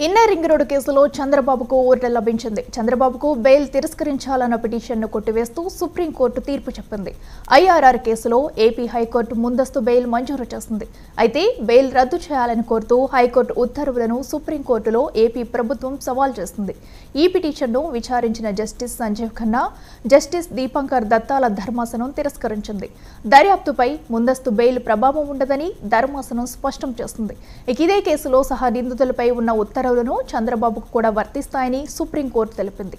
Inner ring road కేసులో చంద్రబాబుకు ఊరట లభించింది. చంద్రబాబుకు బెయిల్ తిరస్కరించాలన్న పిటిషన్ను కొట్టివేస్తూ సుప్రీంకోర్టు తీర్పు చెప్పింది. ఐఆర్ఆర్ కేసులో ఏపీ హైకోర్టు ముందస్తు బెయిల్ మంజూరు చేసింది. అయితే బెయిల్ రద్దు చేయాలని కోరుతూ హైకోర్టు ఉత్తర్వులను సుప్రీంకోర్టులో ఏపీ ప్రభుత్వం సవాల్ చేసింది. ఈ పిటిషన్ను విచారించిన జస్టిస్ సంజీవ్ ఖన్నా, జస్టిస్ దీపంకర్ దత్తాల ధర్మాసనం తిరస్కరించింది. దర్యాప్తుపై ముందస్తు బెయిల్ ప్రభావం ఉండదని ధర్మాసనం స్పష్టం చేస్తుంది. ఇదే కేసులో సహా నిందితులపై ఉన్న ఉత్తర్వులను చంద్రబాబుకు కూడా వర్తిస్తాయని సుప్రీంకోర్టు తెలిపింది.